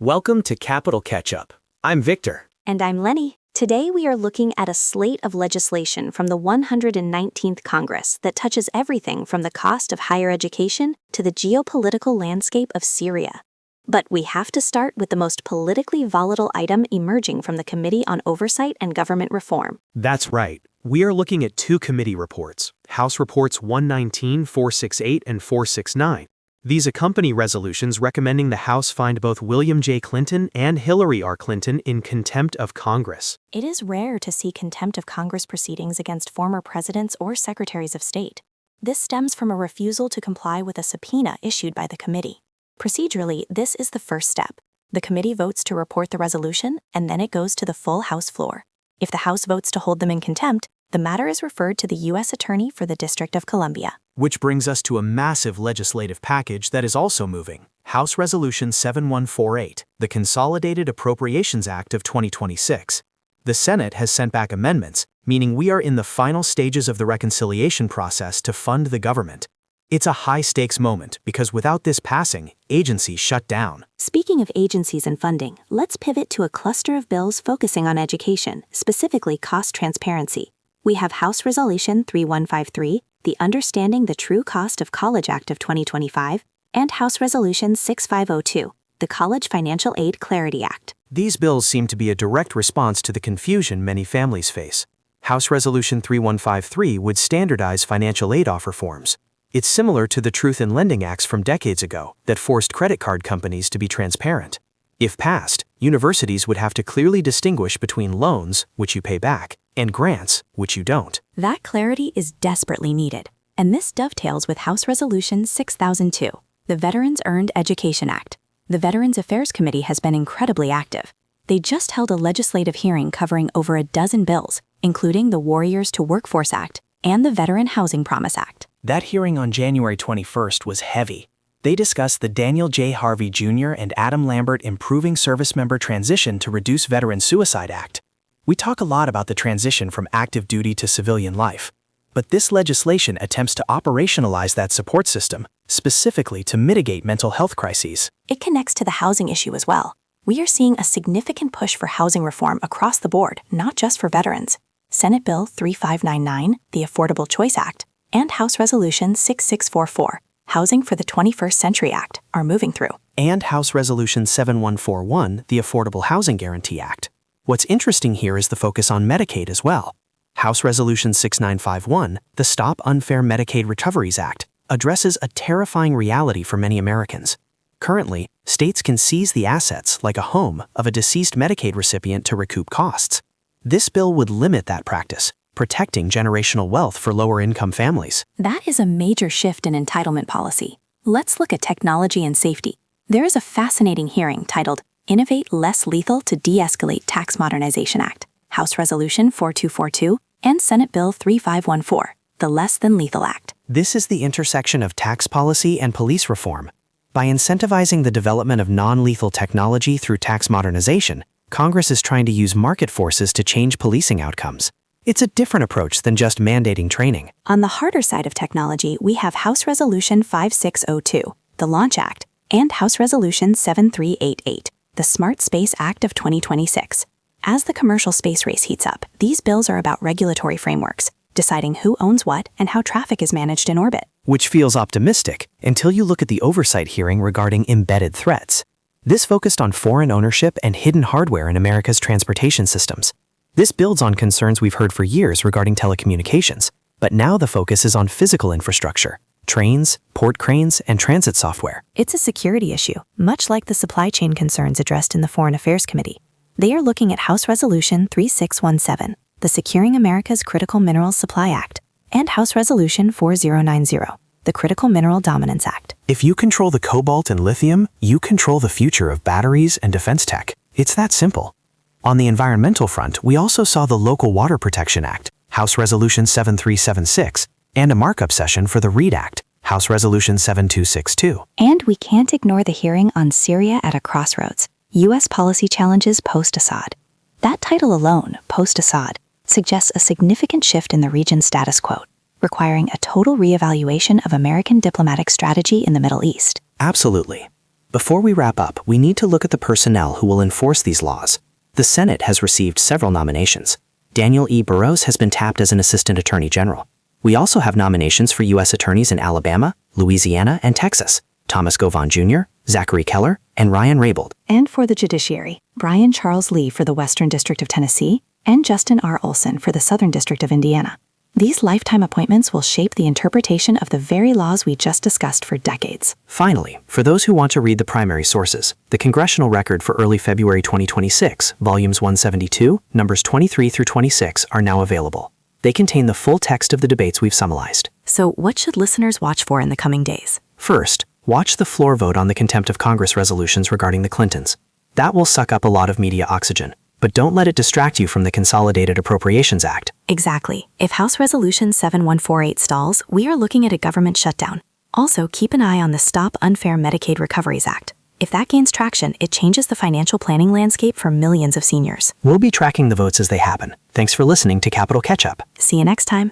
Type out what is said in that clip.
Welcome to Capital Catch-Up. I'm Victor. And I'm Lenny. Today we are looking at a slate of legislation from the 119th Congress that touches everything from the cost of higher education to the geopolitical landscape of Syria. But we have to start with the most politically volatile item emerging from the Committee on Oversight and Government Reform. That's right. We are looking at two committee reports, House Reports 119, 468, and 469. These accompany resolutions recommending the House find both William J. Clinton and Hillary R. Clinton in contempt of Congress. It is rare to see contempt of Congress proceedings against former presidents or secretaries of state. This stems from a refusal to comply with a subpoena issued by the committee. Procedurally, this is the first step. The committee votes to report the resolution, and then it goes to the full House floor. If the House votes to hold them in contempt, the matter is referred to the U.S. Attorney for the District of Columbia. Which brings us to a massive legislative package that is also moving. House Resolution 7148, the Consolidated Appropriations Act of 2026. The Senate has sent back amendments, meaning we are in the final stages of the reconciliation process to fund the government. It's a high-stakes moment because without this passing, agencies shut down. Speaking of agencies and funding, let's pivot to a cluster of bills focusing on education, specifically cost transparency. We have House Resolution 3153, the Understanding the True Cost of College Act of 2025, and House Resolution 6502, the College Financial Aid Clarity Act. These bills seem to be a direct response to the confusion many families face. House Resolution 3153 would standardize financial aid offer forms. It's similar to the Truth in Lending Acts from decades ago that forced credit card companies to be transparent. If passed, universities would have to clearly distinguish between loans, which you pay back, and grants, which you don't. That clarity is desperately needed, and this dovetails with House Resolution 6002, the Veterans Earned Education Act. The Veterans Affairs Committee has been incredibly active. They just held a legislative hearing covering over a dozen bills, including the Warriors to Workforce Act and the Veteran Housing Promise Act. That hearing on January 21st was heavy. They discussed the Daniel J. Harvey Jr. and Adam Lambert Improving Servicemember Transition to Reduce Veteran Suicide Act. We talk a lot about the transition from active duty to civilian life, but this legislation attempts to operationalize that support system, specifically to mitigate mental health crises. It connects to the housing issue as well. We are seeing a significant push for housing reform across the board, not just for veterans. Senate Bill 3599, the Affordable Choice Act, and House Resolution 6644, Housing for the 21st Century Act, are moving through. And House Resolution 7141, the Affordable Housing Guarantee Act. What's interesting here is the focus on Medicaid as well. House Resolution 6951, the Stop Unfair Medicaid Recoveries Act, addresses a terrifying reality for many Americans. Currently, states can seize the assets, like a home, of a deceased Medicaid recipient to recoup costs. This bill would limit that practice, protecting generational wealth for lower-income families. That is a major shift in entitlement policy. Let's look at technology and safety. There is a fascinating hearing titled Innovate Less Lethal to De-Escalate Tax Modernization Act, House Resolution 4242, and Senate Bill 3514, the Less Than Lethal Act. This is the intersection of tax policy and police reform. By incentivizing the development of non-lethal technology through tax modernization, Congress is trying to use market forces to change policing outcomes. It's a different approach than just mandating training. On the harder side of technology, we have House Resolution 5602, the Launch Act, and House Resolution 7388, the Smart Space Act of 2026. As the commercial space race heats up, these bills are about regulatory frameworks, deciding who owns what and how traffic is managed in orbit. Which feels optimistic until you look at the oversight hearing regarding embedded threats. This focused on foreign ownership and hidden hardware in America's transportation systems. This builds on concerns we've heard for years regarding telecommunications, but now the focus is on physical infrastructure, trains, port cranes, and transit software. It's a security issue, much like the supply chain concerns addressed in the Foreign Affairs Committee. They are looking at House Resolution 3617, the Securing America's Critical Minerals Supply Act, and House Resolution 4090, the Critical Mineral Dominance Act. If you control the cobalt and lithium, you control the future of batteries and defense tech. It's that simple. On the environmental front, we also saw the Local Water Protection Act, House Resolution 7376, and a markup session for the READ Act, House Resolution 7262. And we can't ignore the hearing on Syria at a Crossroads, U.S. Policy Challenges Post-Assad. That title alone, Post-Assad, suggests a significant shift in the region's status quo, requiring a total reevaluation of American diplomatic strategy in the Middle East. Absolutely. Before we wrap up, we need to look at the personnel who will enforce these laws. The Senate has received several nominations. Daniel E. Burrows has been tapped as an Assistant Attorney General. We also have nominations for U.S. attorneys in Alabama, Louisiana, and Texas: Thomas Govan Jr., Zachary Keller, and Ryan Raybould. And for the judiciary, Brian Charles Lee for the Western District of Tennessee and Justin R. Olson for the Southern District of Indiana. These lifetime appointments will shape the interpretation of the very laws we just discussed for decades. Finally, for those who want to read the primary sources, the Congressional Record for early February 2026, volumes 172, numbers 23 through 26 are now available. They contain the full text of the debates we've summarized. So what should listeners watch for in the coming days? First, watch the floor vote on the contempt of Congress resolutions regarding the Clintons. That will suck up a lot of media oxygen, but don't let it distract you from the Consolidated Appropriations Act. Exactly. If House Resolution 7148 stalls, we are looking at a government shutdown. Also, keep an eye on the Stop Unfair Medicaid Recoveries Act. If that gains traction, it changes the financial planning landscape for millions of seniors. We'll be tracking the votes as they happen. Thanks for listening to Capital Catch-Up. See you next time.